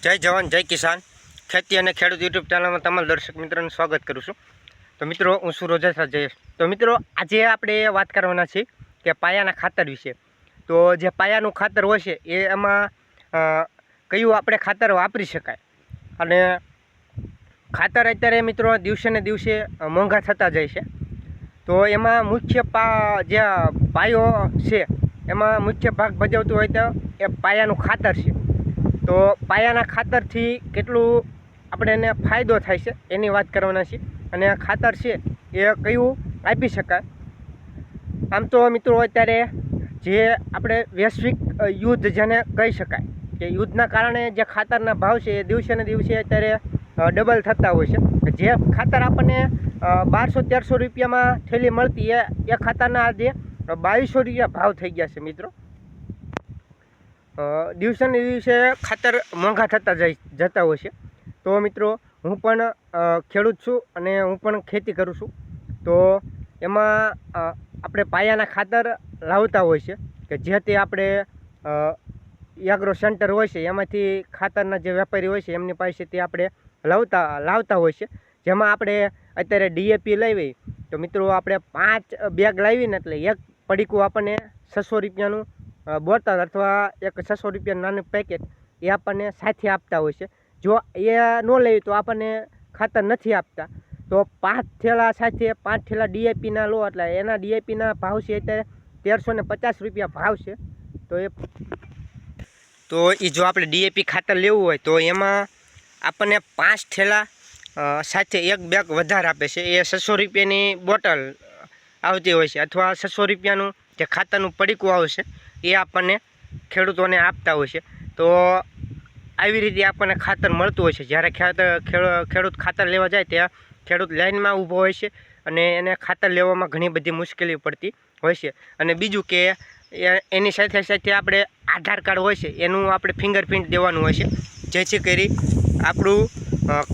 जय जवान जय किसान खेती और खेडूत यूट्यूब चैनल में तमाम दर्शक मित्रों स्वागत करूँ छूँ। तो मित्रों हूँ छूँ रोजेसा जयेश। तो मित्रों आज आपणे बात करवाना छीए कि पायाना खातर विषे। तो जे पायानुं खातर होय छे एमां कयुं आपणे खातर वापरी शकाय अने खातर अत्यारे मित्रों दिवसे ने दिवसे मोंघा थता जाय छे। तो एमां मुख्य जे पायो छे एमां मुख्य भाग भजवतुं होय तो ए पायानुं खातर छे। तो पायाना खातरथी केटલું आपणे फायदो थाय छे एनी वात करवाना छे अने आ खातर छे ए कयुं आपी शकाय। आम तो मित्रों अत्यारे जे आपणे वैश्विक युद्ध जेने कही शकाय के युद्धना कारणे जे खातरना भाव छे ए दिवसे ने दिवसे अत्यारे डबल थता होय छे। जे खातर आपणे 1200-1300 रुपयामां थैली मळती ए खातरना आजे 2200 रुपया भाव थई गया छे मित्रों। दिवसे ने दिवसे खातर मोंघा थता जता होय छे। तो मित्रों हूँ पण खेडूत छूँ अने हूँ पण खेती करूँ छूँ। तो एमां आपणे पायाना खातर लावता होय छे के जे ते आपणे एग्रो सेंटर होय छे एमांथी खातरना जे वेपारी होय छे एमनी पासेथी आपणे लावता होय छे। जेमां आपणे अत्यारे DAP लावी तो मित्रों आपणे 5 बेग लावीने एटले एक पડીકું आपणे 600 रुपयानुं बोतल अथवा एक 600 रुपया नानुं पेकेट ए आपणे साथे आपता होय छे। जो ए न लेवी तो आपणे खातर नथी आपता। तो 5 थैला साथे 5 थैला DAP ना लो एटले एना DAP ना भाव छे अत्यारे 1350 रुपया भाव छे। तो ई जो आपणे DAP खातर लेवुं होय तो एमां आपणे 5 थैला साथे एक बेग वधार आपे छे। ए 600 रुपयानी बोटल आवती होय छे अथवा 600 रुपयानुं जे खातरनुं पડીકું आवे छे ए आपणे खेडूतोने आपता होय छे। तो આવી રીતે આપણને ખાતર મળતું હોય છે। જ્યારે ખેડૂત ખાતર લેવા જાય ત્યાં ખેડૂત લાઇનમાં ઊભો હોય છે અને એને ખાતર લેવામાં ઘણી બધી મુશ્કેલી પડતી હોય છે। અને બીજું કે એની સાથે સાથે આપણે આધાર કાર્ડ હોય છે એનું આપણે ફિંગરપ્રિન્ટ દેવાનું હોય છે, જેથી કરી આપણું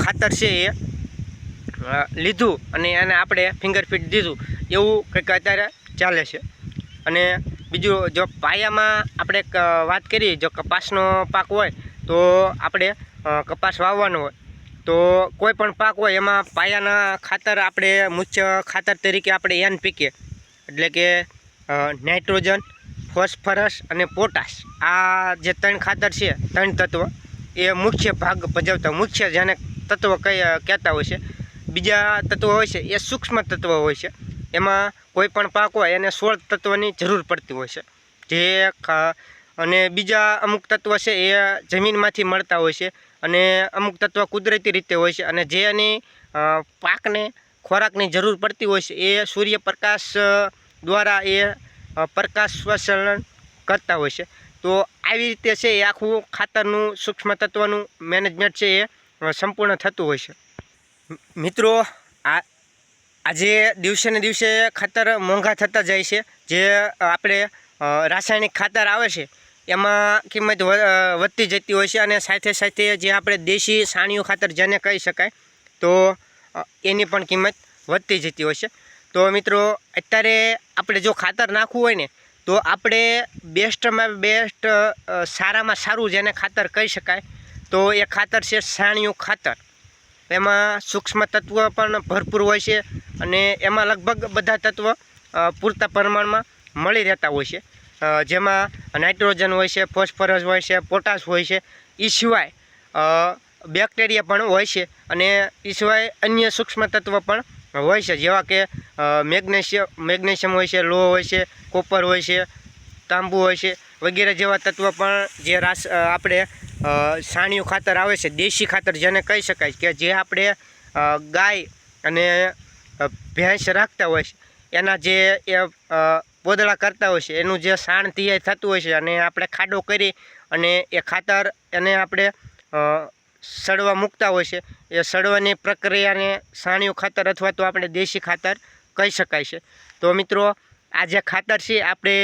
ખાતર છે એ લીધું અને એને આપણે ફિંગરપ્રિન્ટ દીધું એવું કંઈક અત્યારે ચાલે છે। અને બીજું જો પાયામાં આપણે વાત કરીએ, જો કપાસનો પાક હોય તો આપણે કપાસ વાવવાનો હોય તો કોઈ પણ પાક હોય એમાં પાયાના ખાતર આપણે મુખ્ય ખાતર તરીકે આપણે NPK એટલે કે નાઇટ્રોજન, ફોસ્ફરસ અને પોટાશ આ જે 3 ખાતર છે 3 તત્વ એ મુખ્ય ભાગ ભજવતા મુખ્ય જેને તત્વ કહેતા હોય છે। બીજા તત્વો હોય છે એ સૂક્ષ્મ તત્વ હોય છે। એમાં કોઈ પણ પાક હોય એને 16 તત્વની જરૂર પડતી હોય છે। જે અને બીજા અમુક તત્વ છે એ જમીનમાંથી મળતા હોય છે અને અમુક તત્વ કુદરતી રીતે હોય છે અને જે એની પાકને ખોરાકની જરૂર પડતી હોય છે એ સૂર્યપ્રકાશ દ્વારા એ પ્રકાશ સંશ્લેષણ કરતા હોય છે। તો આવી રીતે છે એ આખું ખાતરનું સૂક્ષ્મ તત્વનું મેનેજમેન્ટ છે એ સંપૂર્ણ થતું હોય છે। મિત્રો આજે દિવસે ને દિવસે ખાતર મોંઘા થતા જાય છે। જે આપણે રાસાયણિક ખાતર આવે છે એમાં કિંમત વધતી જતી હોય છે અને સાથે સાથે જે આપણે દેશી છાણિયું ખાતર જેને કહી શકાય તો એની પણ કિંમત વધતી જતી હોય છે। તો મિત્રો અત્યારે આપણે જો ખાતર નાખવું હોય ને તો આપણે બેસ્ટમાં બેસ્ટ સારામાં સારું જેને ખાતર કહી શકાય તો એ ખાતર છે છાણિયું ખાતર। એમાં સૂક્ષ્મ તત્વ પણ ભરપૂર હોય છે અને એમાં લગભગ બધા તત્વ પૂરતા પ્રમાણમાં મળી રહેતા હોય છે। જેમાં નાઇટ્રોજન હોય છે, ફોસ્ફરસ હોય છે, પોટાશ હોય છે, એ સિવાય બેક્ટેરિયા પણ હોય છે અને એ સિવાય અન્ય સૂક્ષ્મ તત્વ પણ હોય છે, જેવા કે મેગ્નેશિયમ હોય છે, લોહ હોય છે, કોપર હોય છે, તાંબુ હોય છે વગેરે જેવા તત્વ પણ જે આપણે છાણિયું ખાતર આવે છે દેશી ખાતર જેને કહી શકાય કે જે આપણે ગાય અને ભેંસ રાખતા હોય છે એના જે પોદળા કરતા હોય છે એનું જે છાણ તૈયાર થતું હોય છે અને આપણે ખાડો કરી અને એ ખાતર એને આપણે સડવા મૂકતા હોય છે। એ સડવાની પ્રક્રિયાને છાણિયું ખાતર અથવા તો આપણે દેશી ખાતર કહી શકાય છે। તો મિત્રો આ જે ખાતર છે આપણે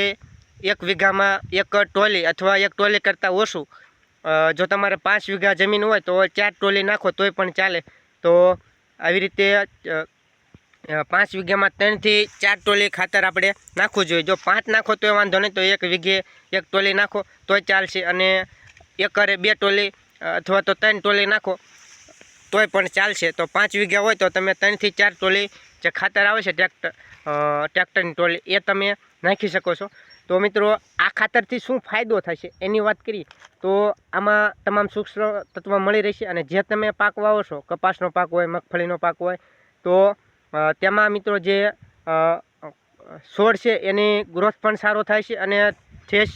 1 વીઘામાં 1 ટોલી અથવા 1 ટોલી કરતાં ઓછું જો તમારે 5 વીઘા જમીન હોય તો 4 ટોલી નાખો તોય પણ ચાલે। તો આવી રીતે 5 વીઘામાં 3 થી 4 ટોલી ખાતર આપણે નાખવું જોઈએ। જો 5 નાખો તો વાંધો નહીં, તો 1 વીઘે 1 ટોલી નાખો તોય ચાલશે અને એકરે 2 ટોલી અથવા તો 3 ટોલી નાખો તોય પણ ચાલશે. તો 5 વીઘા હોય તો તમે 3 થી 4 ટોલી જે ખાતર આવે છે ટ્રેક્ટરની ટોલી એ તમે નાખી શકો છો. તો મિત્રો આ ખાતરથી શું ફાયદો થશે એની વાત કરીએ તો આમાં તમામ સૂક્ષ્મ તત્વ મળી રહેશે. અને જે તમે પાક વાવો છો, કપાસનો પાક હોય, મગફળીનો પાક હોય, તો તેમાં મિત્રો જે છોડ છે એની ગ્રોથ પણ સારો થાય છે. અને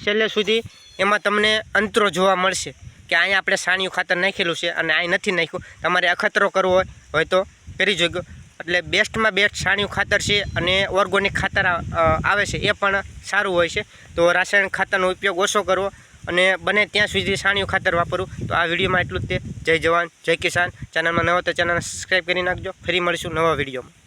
છેલ્લે સુધી એમાં તમને અંતરો જોવા મળશે કે અહીંયા આપણે છાણિયું ખાતર નાખેલું છે અને અહીં નથી નાખ્યું. તમારે અખતરો કરવો હોય તો કરી જોજો. એટલે બેસ્ટમાં બેસ્ટ છાણિયું ખાતર છે. અને ઓર્ગોનિક ખાતર આવે છે એ પણ સારું હોય છે. તો રાસાયણિક ખાતરનો ઉપયોગ ઓછો કરવો અને બને ત્યાં સુધી છાણિયું ખાતર વાપરવું. તો આ વિડીયોમાં એટલું જ તે. જય જવાન જય કિસાન. ચેનલમાં નવો તો ચેનલને સબસ્ક્રાઈબ કરી નાખજો. ફરી મળીશું નવા વિડીયોમાં.